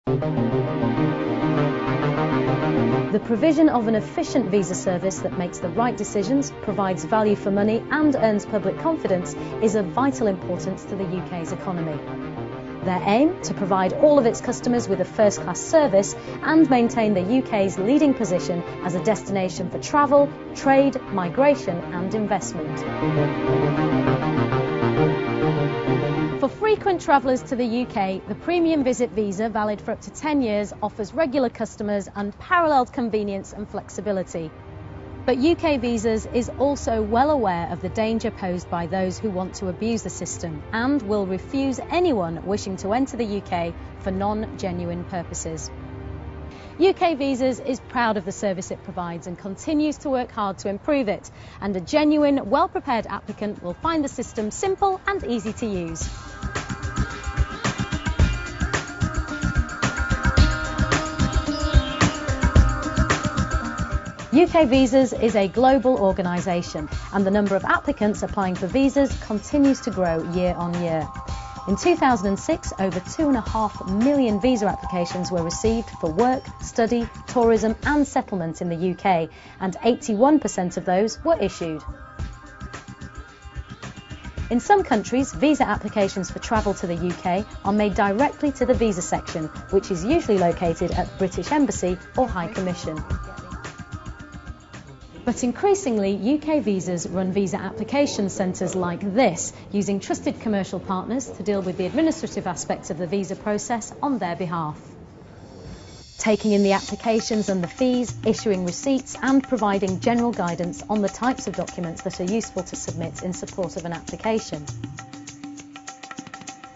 The provision of an efficient visa service that makes the right decisions, provides value for money and earns public confidence is of vital importance to the UK's economy. Their aim, to provide all of its customers with a first-class service and maintain the UK's leading position as a destination for travel, trade, migration and investment. For frequent travellers to the UK, the Premium Visit Visa, valid for up to 10 years, offers regular customers unparalleled convenience and flexibility. But UK Visas is also well aware of the danger posed by those who want to abuse the system and will refuse anyone wishing to enter the UK for non-genuine purposes. UK Visas is proud of the service it provides and continues to work hard to improve it, and a genuine, well-prepared applicant will find the system simple and easy to use. UK Visas is a global organisation, and the number of applicants applying for visas continues to grow year on year. In 2006, over 2.5 million visa applications were received for work, study, tourism and settlement in the UK, and 81% of those were issued. In some countries, visa applications for travel to the UK are made directly to the visa section, which is usually located at the British Embassy or High Commission. But increasingly, UK Visas run visa application centres like this, using trusted commercial partners to deal with the administrative aspects of the visa process on their behalf. Taking in the applications and the fees, issuing receipts and providing general guidance on the types of documents that are useful to submit in support of an application.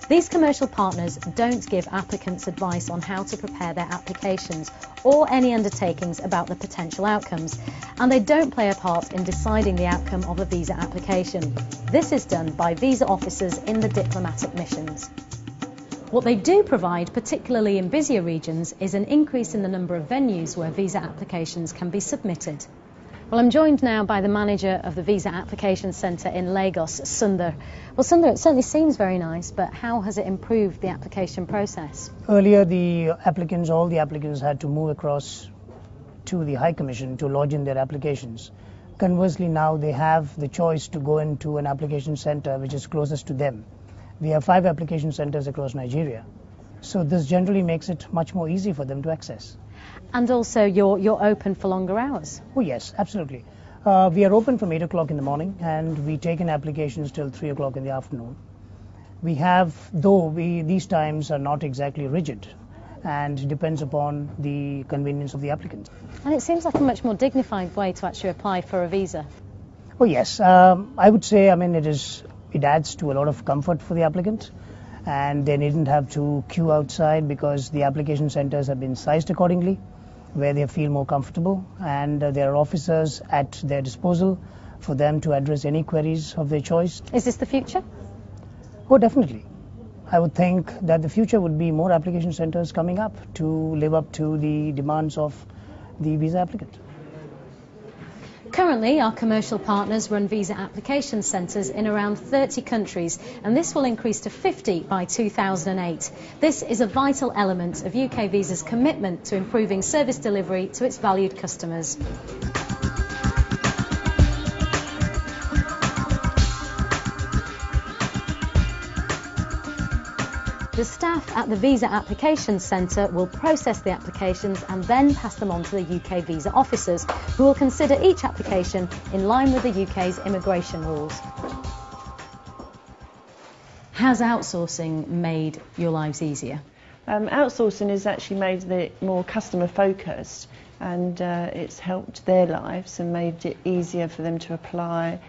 These commercial partners don't give applicants advice on how to prepare their applications or any undertakings about the potential outcomes, and they don't play a part in deciding the outcome of a visa application. This is done by visa officers in the diplomatic missions. What they do provide, particularly in busier regions, is an increase in the number of venues where visa applications can be submitted. Well, I'm joined now by the manager of the Visa Application Centre in Lagos, Sundar. Well, Sundar, it certainly seems very nice, but how has it improved the application process? Earlier, all the applicants had to move across to the High Commission to lodge in their applications. Conversely, now they have the choice to go into an application centre which is closest to them. We have 5 application centres across Nigeria, so this generally makes it much more easy for them to access. And also, you're open for longer hours? Oh yes, absolutely. We are open from 8 o'clock in the morning, and we take in applications till 3 o'clock in the afternoon. We have, these times are not exactly rigid, and it depends upon the convenience of the applicant. And it seems like a much more dignified way to actually apply for a visa. Oh yes, I would say, it adds to a lot of comfort for the applicant, and they needn't have to queue outside because the application centres have been sized accordingly, where they feel more comfortable, and there are officers at their disposal for them to address any queries of their choice. Is this the future? Oh, definitely. I would think that the future would be more application centres coming up to live up to the demands of the visa applicant. Currently, our commercial partners run visa application centres in around 30 countries, and this will increase to 50 by 2008. This is a vital element of UK Visa's commitment to improving service delivery to its valued customers. The staff at the Visa Application Centre will process the applications and then pass them on to the UK visa officers, who will consider each application in line with the UK's immigration rules. Has outsourcing made your lives easier? Outsourcing has actually made it more customer focused, and it's helped their lives and made it easier for them to apply.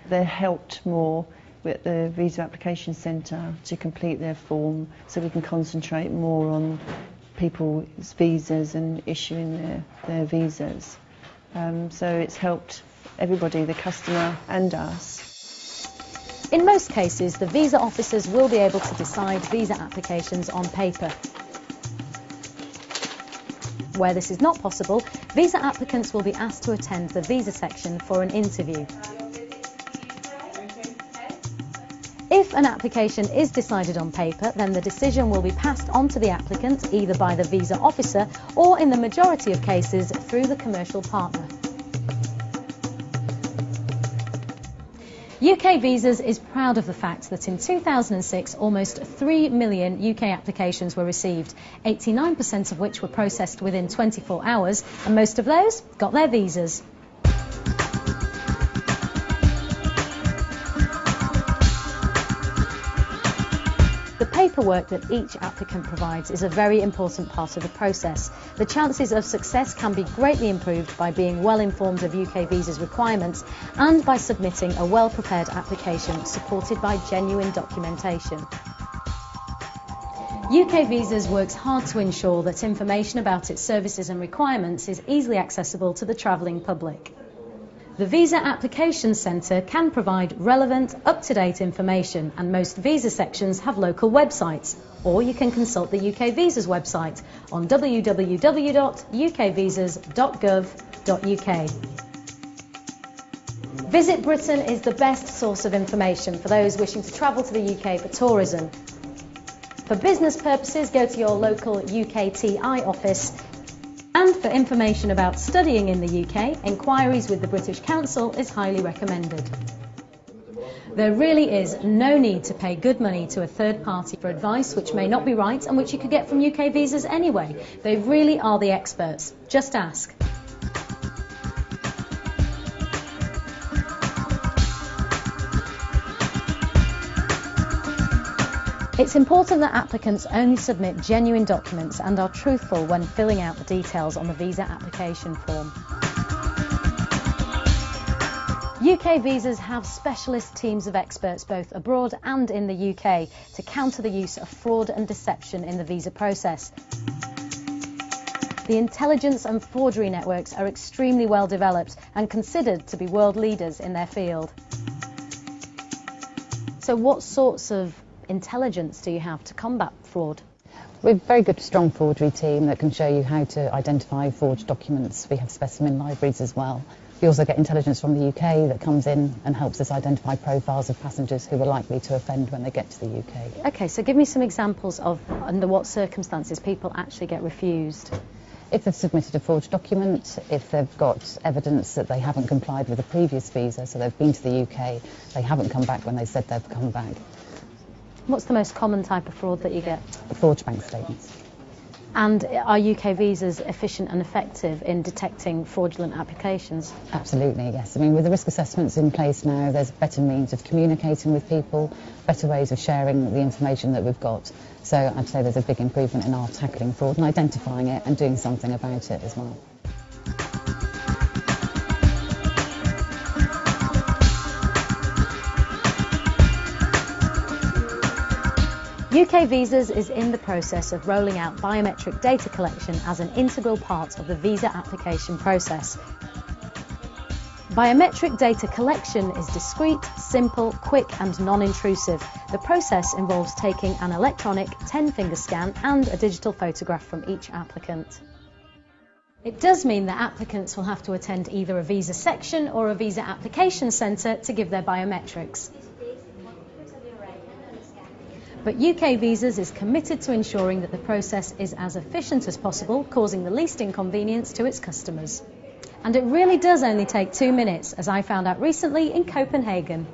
They're helped more with the Visa Application Centre to complete their form, so we can concentrate more on people's visas and issuing their visas. So it's helped everybody, the customer and us. In most cases, the visa officers will be able to decide visa applications on paper. Where this is not possible, visa applicants will be asked to attend the visa section for an interview. If If an application is decided on paper, then the decision will be passed on to the applicant either by the visa officer or, in the majority of cases, through the commercial partner. UK Visas is proud of the fact that in 2006 almost 3 million UK applications were received, 89% of which were processed within 24 hours, and most of those got their visas. The paperwork that each applicant provides is a very important part of the process. The chances of success can be greatly improved by being well informed of UK Visa's requirements and by submitting a well-prepared application supported by genuine documentation. UK Visas works hard to ensure that information about its services and requirements is easily accessible to the travelling public. The Visa Application Centre can provide relevant, up-to-date information, and most visa sections have local websites, or you can consult the UK Visas website on www.ukvisas.gov.uk. Visit Britain is the best source of information for those wishing to travel to the UK for tourism. For business purposes, go to your local UKTI office. And for information about studying in the UK, inquiries with the British Council is highly recommended. There really is no need to pay good money to a third party for advice which may not be right and which you could get from UK Visas anyway. They really are the experts. Just ask. It's important that applicants only submit genuine documents and are truthful when filling out the details on the visa application form. UK Visas have specialist teams of experts both abroad and in the UK to counter the use of fraud and deception in the visa process. The intelligence and forgery networks are extremely well developed and considered to be world leaders in their field. So what sorts of intelligence do you have to combat fraud? We have a very good, strong forgery team that can show you how to identify forged documents. We have specimen libraries as well. We also get intelligence from the UK that comes in and helps us identify profiles of passengers who are likely to offend when they get to the UK. Okay, so give me some examples of under what circumstances people actually get refused. If they've submitted a forged document, if they've got evidence that they haven't complied with a previous visa, so they've been to the UK, they haven't come back when they said they've come back. What's the most common type of fraud that you get? Forged bank statements. And are UK Visas efficient and effective in detecting fraudulent applications? Absolutely, yes. I mean, with the risk assessments in place now, there's better means of communicating with people, better ways of sharing the information that we've got. So I'd say there's a big improvement in our tackling fraud and identifying it and doing something about it as well. UK Visas is in the process of rolling out biometric data collection as an integral part of the visa application process. Biometric data collection is discreet, simple, quick and non-intrusive. The process involves taking an electronic 10-finger scan and a digital photograph from each applicant. It does mean that applicants will have to attend either a visa section or a visa application centre to give their biometrics. But UK Visas is committed to ensuring that the process is as efficient as possible, causing the least inconvenience to its customers. And it really does only take 2 minutes, as I found out recently in Copenhagen.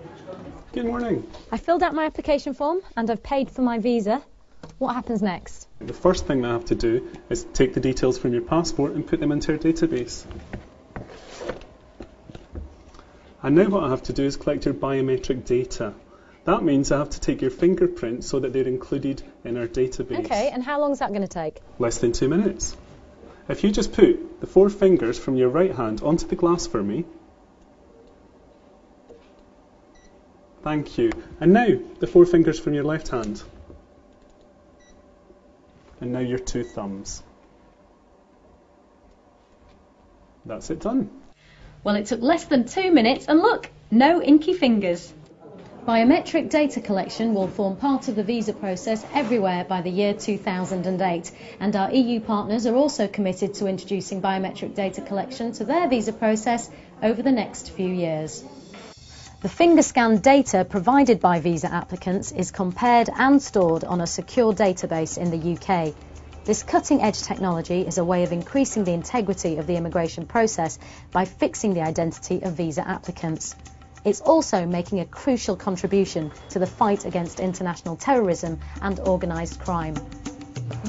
Good morning. I filled out my application form and I've paid for my visa. What happens next? The first thing I have to do is take the details from your passport and put them into our database. And now what I have to do is collect your biometric data. That means I have to take your fingerprints so that they're included in our database. Okay, and how long is that going to take? Less than 2 minutes. If you just put the 4 fingers from your right hand onto the glass for me. Thank you. And now the 4 fingers from your left hand. And now your 2 thumbs. That's it done. Well, it took less than 2 minutes and look, no inky fingers. Biometric data collection will form part of the visa process everywhere by the year 2008, and our EU partners are also committed to introducing biometric data collection to their visa process over the next few years. The finger scan data provided by visa applicants is compared and stored on a secure database in the UK. This cutting-edge technology is a way of increasing the integrity of the immigration process by fixing the identity of visa applicants. It's also making a crucial contribution to the fight against international terrorism and organised crime.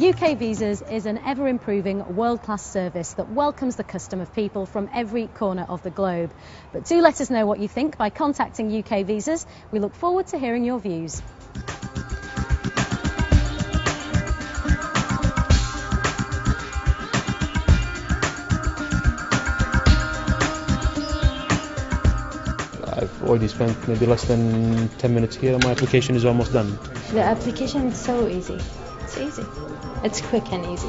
UK Visas is an ever-improving world-class service that welcomes the custom of people from every corner of the globe. But do let us know what you think by contacting UK Visas. We look forward to hearing your views. I've already spent maybe less than 10 minutes here and my application is almost done. The application is so easy. It's easy. It's quick and easy.